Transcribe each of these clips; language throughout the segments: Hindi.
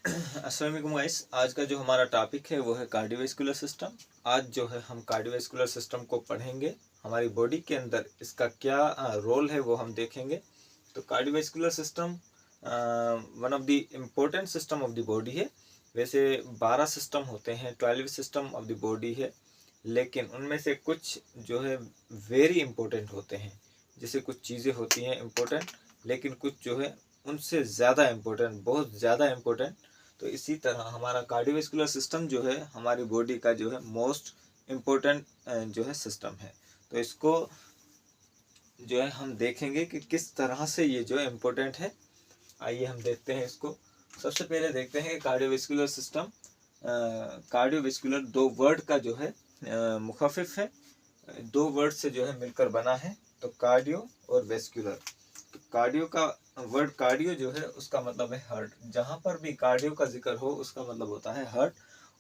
अस्सलाम वालेकुम गाइस। आज का जो हमारा टॉपिक है वो है कार्डियोवैस्कुलर सिस्टम। आज जो है हम कार्डियोवैस्कुलर सिस्टम को पढ़ेंगे, हमारी बॉडी के अंदर इसका क्या रोल है वो हम देखेंगे। तो cardiovascular system one of the important system of the body है। वैसे 12 सिस्टम होते हैं, 12 सिस्टम ऑफ द बॉडी है, लेकिन उनमें से कुछ जो है वेरी इंपॉर्टेंट होते हैं। जैसे कुछ चीज़ें होती हैं इम्पोर्टेंट, लेकिन कुछ जो है उनसे ज़्यादा इम्पोर्टेंट, बहुत ज़्यादा इम्पोर्टेंट। तो इसी तरह हमारा कार्डियोवैस्कुलर सिस्टम जो है हमारी बॉडी का जो है मोस्ट इम्पोर्टेंट जो है सिस्टम है। तो इसको जो है हम देखेंगे कि किस तरह से ये जो है इम्पोर्टेंट है। आइए हम देखते हैं इसको। सबसे पहले देखते हैं कि कार्डियोवैस्कुलर सिस्टम, कार्डियोवैस्कुलर दो वर्ड का जो है मुखाफिफ है, दो वर्ड से जो है मिलकर बना है। तो कार्डियो और वेस्कुलर। तो कार्डियो का वर्ड कार्डियो जो है उसका मतलब है हार्ट। जहाँ पर भी कार्डियो का जिक्र हो उसका मतलब होता है हार्ट,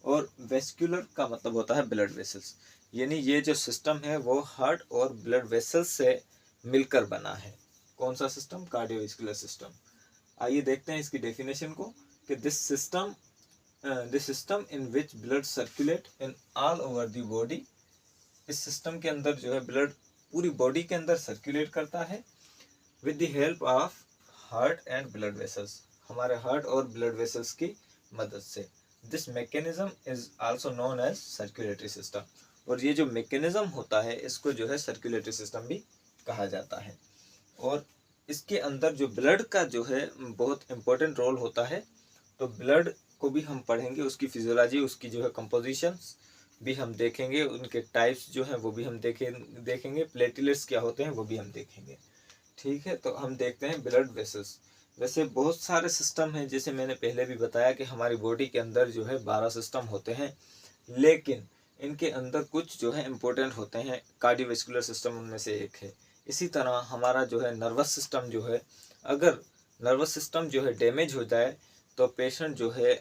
और वेस्कुलर का मतलब होता है ब्लड वेसल्स। यानी ये जो सिस्टम है वो हार्ट और ब्लड वेसल्स से मिलकर बना है। कौन सा सिस्टम? Cardiovascular system. आइए देखते हैं इसकी डेफिनेशन को कि this system in which blood circulate in all over the body. इस सिस्टम के अंदर जो है ब्लड पूरी बॉडी के अंदर सर्कुलेट करता है with the help of heart and blood vessels, हमारे हार्ट और ब्लड वेसल्स की मदद से। This mechanism is also known as circulatory system. और ये जो मैकेनिज्म होता है इसको जो है सर्कुलेटरी सिस्टम भी कहा जाता है। और इसके अंदर जो ब्लड का जो है बहुत इम्पोर्टेंट रोल होता है। तो ब्लड को भी हम पढ़ेंगे, उसकी फिजियोलॉजी, उसकी जो है कंपोजिशंस भी हम देखेंगे, उनके टाइप्स जो हैं वो भी हम देखेंगे, प्लेटलेट्स क्या होते हैं वो भी हम देखेंगे। ठीक है, तो हम देखते हैं ब्लड वेसल्स। वैसे बहुत सारे सिस्टम हैं, जैसे मैंने पहले भी बताया कि हमारी बॉडी के अंदर जो है 12 सिस्टम होते हैं, लेकिन इनके अंदर कुछ जो है इम्पोर्टेंट होते हैं। कार्डियोवैस्कुलर सिस्टम उनमें से एक है। इसी तरह हमारा जो है नर्वस सिस्टम जो है, अगर नर्वस सिस्टम जो है डैमेज हो जाए तो पेशेंट जो है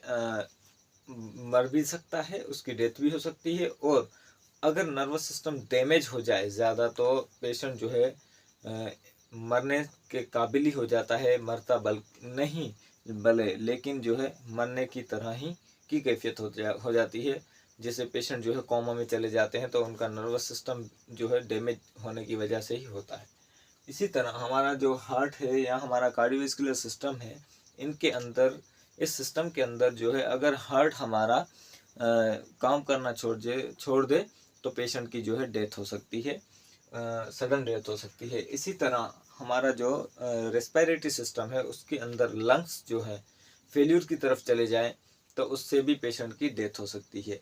मर भी सकता है, उसकी डेथ भी हो सकती है। और अगर नर्वस सिस्टम डैमेज हो जाए ज़्यादा तो पेशेंट जो है मरने के काबिल ही हो जाता है, मरता बल नहीं भले, लेकिन जो है मरने की तरह ही की कैफियत हो जाती है। जैसे पेशेंट जो है कोमा में चले जाते हैं तो उनका नर्वस सिस्टम जो है डैमेज होने की वजह से ही होता है। इसी तरह हमारा जो हार्ट है या हमारा कार्डियोवैस्कुलर सिस्टम है, इनके अंदर, इस सिस्टम के अंदर जो है अगर हार्ट हमारा काम करना छोड़ दे तो पेशेंट की जो है डेथ हो सकती है, सडन डेथ हो सकती है। इसी तरह हमारा जो रेस्पिरेटरी सिस्टम है उसके अंदर लंग्स जो है फेल्यूर की तरफ चले जाएं तो उससे भी पेशेंट की डेथ हो सकती है।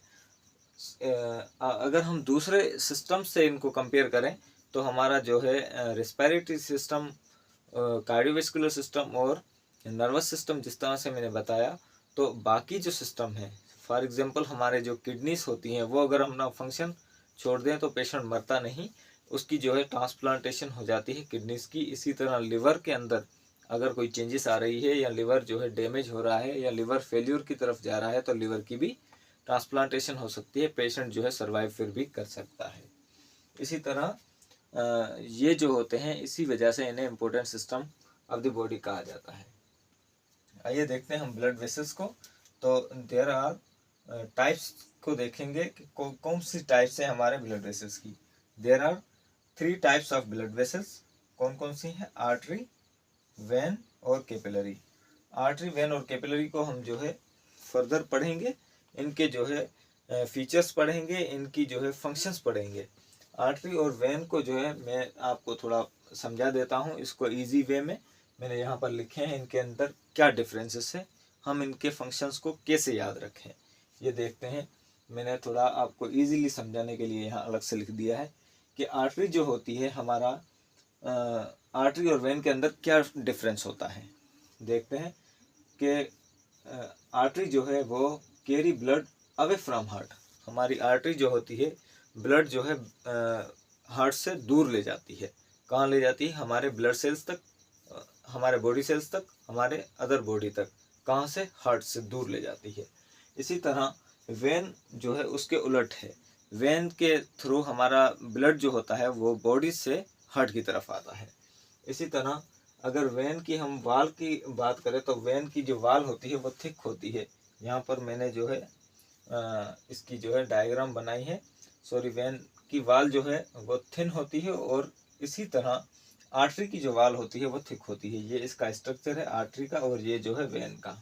अगर हम दूसरे सिस्टम से इनको कंपेयर करें तो हमारा जो है रेस्पिरेटरी सिस्टम, कार्डियोवैस्कुलर सिस्टम और नर्वस सिस्टम जिस तरह से मैंने बताया, तो बाकी जो सिस्टम है, फॉर एग्जांपल हमारे जो किडनीज होती हैं वो अगर हम अपना फंक्शन छोड़ दें तो पेशेंट मरता नहीं, उसकी जो है ट्रांसप्लांटेशन हो जाती है किडनीज की। इसी तरह लिवर के अंदर अगर कोई चेंजेस आ रही है या लिवर जो है डैमेज हो रहा है या लिवर फेल्यूर की तरफ जा रहा है तो लिवर की भी ट्रांसप्लांटेशन हो सकती है, पेशेंट जो है सर्वाइव फिर भी कर सकता है। इसी तरह ये जो होते हैं, इसी वजह से इन्हें important system of the body कहा जाता है। आइए देखते हैं हम ब्लड वेसल्स को। तो देयर आर टाइप्स को देखेंगे कि कौन सी टाइप्स है हमारे ब्लड वेसल्स की। There are 3 types of blood vessels. कौन कौन सी हैं? आर्टरी, वेन और कैपिलरी। आर्टरी, वेन और कैपिलरी को हम जो है फर्दर पढ़ेंगे, इनके जो है फीचर्स पढ़ेंगे, इनकी जो है फंक्शंस पढ़ेंगे। आर्टरी और वेन को जो है मैं आपको थोड़ा समझा देता हूँ इसको इजी वे में। मैंने यहाँ पर लिखे हैं इनके अंदर क्या डिफरेंसेस है, हम इनके फंक्शंस को कैसे याद रखें, ये देखते हैं। मैंने थोड़ा आपको इजीली समझाने के लिए यहाँ अलग से लिख दिया है कि आर्टरी जो होती है हमारा, आर्टरी और वेन के अंदर क्या डिफरेंस होता है। देखते हैं कि आर्टरी जो है वो carry blood away from heart. हमारी आर्टरी जो होती है ब्लड जो है हार्ट से दूर ले जाती है। कहाँ ले जाती है? हमारे ब्लड सेल्स तक, हमारे बॉडी सेल्स तक, हमारे अदर बॉडी तक। कहाँ से? हार्ट से दूर ले जाती है। इसी तरह वेन जो है उसके उलट है। वेन के थ्रू हमारा ब्लड जो होता है वो बॉडी से हार्ट की तरफ आता है। इसी तरह अगर वेन की हम वाल की बात करें तो वेन की जो वाल होती है वो थिक होती है। यहाँ पर मैंने जो है इसकी जो है डायग्राम बनाई है। सॉरी, वेन की वाल जो है वो थिन होती है और इसी तरह आर्टरी की जो वाल होती है वो थिक होती है। ये इसका स्ट्रक्चर है आर्टरी का और ये जो है वेन का।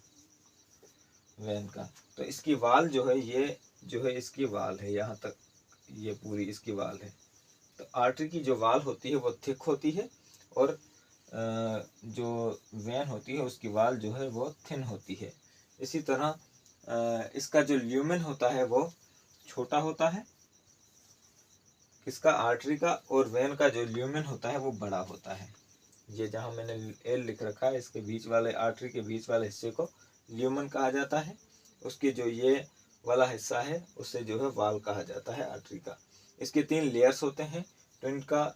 तो इसकी वाल जो है, ये जो है इसकी वाल है, यहाँ तक ये पूरी इसकी वाल है। तो आर्टरी की जो वाल होती है वो थिक होती है और जो वेन होती है उसकी वाल जो है वो थिन होती है। इसी तरह इसका जो ल्यूमेन होता है वो छोटा होता है, किसका, आर्टरी का, और वेन का जो ल्यूमेन होता है वो बड़ा होता है। ये जहाँ मैंने एल लिख रखा है, इसके बीच वाले आर्टरी के बीच वाले हिस्से को ल्यूमेन कहा जाता है। उसके जो ये वाला हिस्सा है उसे जो है वाल कहा जाता है आर्टरी का। इसके 3 लेयर्स होते हैं। तो इनका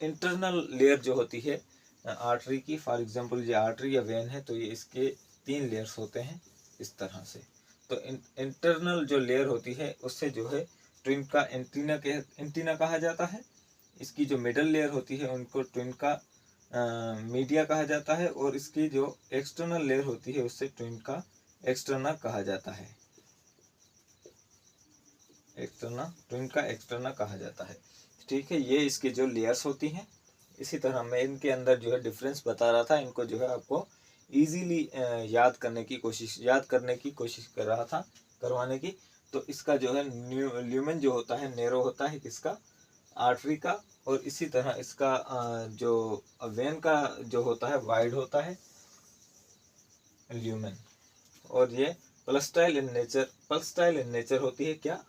इंटरनल लेयर जो होती है आर्टरी की, फॉर एग्जांपल ये आर्टरी या वेन है तो ये इसके 3 लेयर्स होते हैं इस तरह से। तो इंटरनल जो लेयर होती है उससे जो है ट्विन का एंटीना कहा जाता है। इसकी जो मिडल लेयर होती है उनको ट्विन का मीडिया कहा जाता है और इसकी जो एक्सटर्नल लेयर होती है उससे ट्विन का एक्सटर्ना कहा जाता है। ट्विन का एक्सटर्ना कहा जाता है। ठीक है, ये इसके जो लेयर्स होती हैं। इसी तरह मैं इनके अंदर जो है डिफरेंस बता रहा था, इनको जो है आपको इजीली याद करने की कोशिश कर रहा था, करवाने की। तो इसका जो है ल्यूमेन जो होता है नैरो होता है किसका, आर्टरी का, और इसी तरह इसका जो वेन का जो होता है वाइड होता है ल्यूमेन। और ये पल्सटाइल इन नेचर होती है क्या,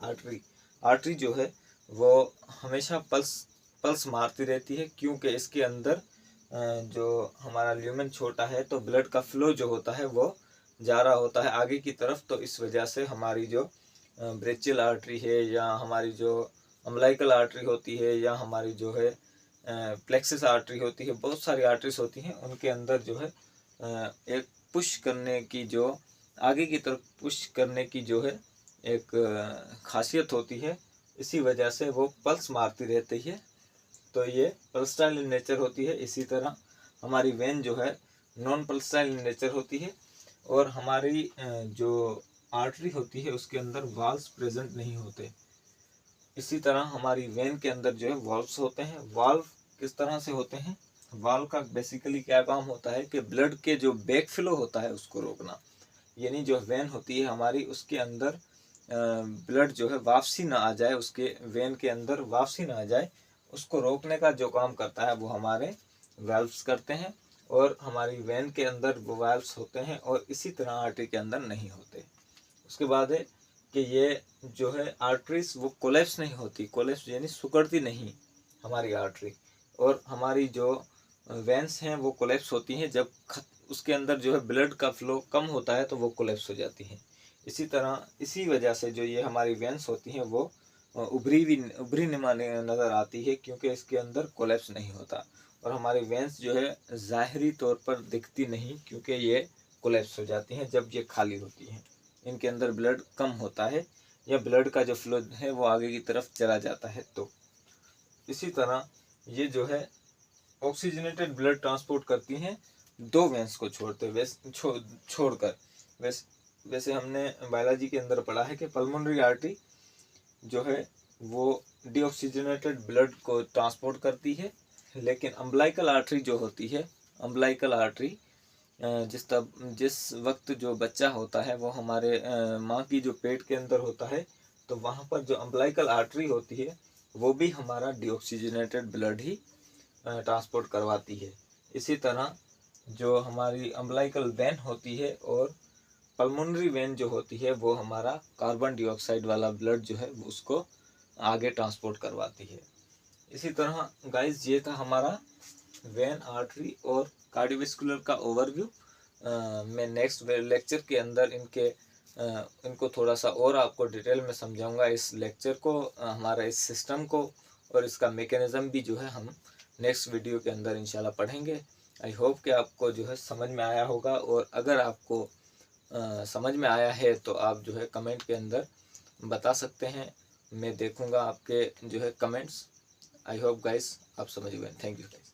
आर्टरी जो है वो हमेशा पल्स मारती रहती है, क्योंकि इसके अंदर जो हमारा ल्यूमेन छोटा है तो ब्लड का फ्लो जो होता है वो जा रहा होता है आगे की तरफ। तो इस वजह से हमारी जो ब्रेचियल आर्टरी है या हमारी जो अम्बिलिकल आर्टरी होती है या हमारी जो है प्लेक्सस आर्टरी होती है, बहुत सारी आर्टरीज होती हैं, उनके अंदर जो है एक पुश करने की जो आगे की तरफ पुश करने की जो है एक खासियत होती है। इसी वजह से वो पल्स मारती रहती है। तो ये पल्सटाइल इन नेचर होती है। इसी तरह हमारी वेन जो है नॉन पल्सटाइल इन नेचर होती है और हमारी जो आर्टरी होती है उसके अंदर वाल्व्स प्रेजेंट नहीं होते। इसी तरह हमारी वेन के अंदर जो है वाल्व्स होते हैं। वाल्व किस तरह से होते हैं, वाल्व का बेसिकली क्या काम होता है कि ब्लड के जो बैक फ्लो होता है उसको रोकना। यानी जो वेन होती है हमारी उसके अंदर ब्लड जो है वापसी ना आ जाए, उसके वेन के अंदर वापसी ना आ जाए, उसको रोकने का जो काम करता है वो हमारे वाल्व्स करते हैं। और हमारी वेन के अंदर वो वाल्व्स होते हैं और इसी तरह आर्टरी के अंदर नहीं होते। उसके बाद है कि ये जो है आर्टरीज वो कोलैप्स नहीं होती, कोलैप्स यानी सिकुड़ती नहीं हमारी आर्टरी। और हमारी जो वेन्स हैं वो कोलैप्स होती हैं जब उसके अंदर जो है ब्लड का फ्लो कम होता है तो वो कोलैप्स हो जाती हैं। इसी वजह से जो ये हमारी वेन्स होती हैं वो उभरी नुमा नज़र आती है, क्योंकि इसके अंदर कोलैप्स नहीं होता। और हमारी वेन्स जो है ज़ाहिरी तौर पर दिखती नहीं, क्योंकि ये कोलैप्स हो जाती हैं जब ये खाली होती हैं, इनके अंदर ब्लड कम होता है या ब्लड का जो फ्लो है वो आगे की तरफ चला जाता है। तो इसी तरह ये जो है ऑक्सीजनेटेड ब्लड ट्रांसपोर्ट करती हैं 2 वेन्स को छोड़कर। वैसे हमने बायोलॉजी के अंदर पढ़ा है कि पल्मोनरी आर्टरी जो है वो डीऑक्सीजनेटेड ब्लड को ट्रांसपोर्ट करती है, लेकिन अम्बिलिकल आर्टरी जो होती है, अम्बिलिकल आर्टरी जिस वक्त जो बच्चा होता है वो हमारे माँ की जो पेट के अंदर होता है, तो वहाँ पर जो अम्बिलिकल आर्टरी होती है वो भी हमारा डीऑक्सीजनेटेड ब्लड ही ट्रांसपोर्ट करवाती है। इसी तरह जो हमारी अम्बिलिकल वेन होती है और पल्मोनरी वेन जो होती है वो हमारा कार्बन डाइऑक्साइड वाला ब्लड जो है उसको आगे ट्रांसपोर्ट करवाती है। इसी तरह गाइस ये था हमारा वेन, आर्टरी और कार्डियोवैस्कुलर का ओवरव्यू। मैं नेक्स्ट लेक्चर के अंदर इनको थोड़ा सा और आपको डिटेल में समझाऊंगा, इस लेक्चर को, हमारा इस सिस्टम को और इसका मैकेनिज्म भी जो है हम नेक्स्ट वीडियो के अंदर इंशाल्लाह पढ़ेंगे। आई होप कि आपको जो है समझ में आया होगा, और अगर आपको समझ में आया है तो आप जो है कमेंट के अंदर बता सकते हैं, मैं देखूंगा आपके जो है कमेंट्स। आई होप गाइस आप समझ गए। Thank you guys.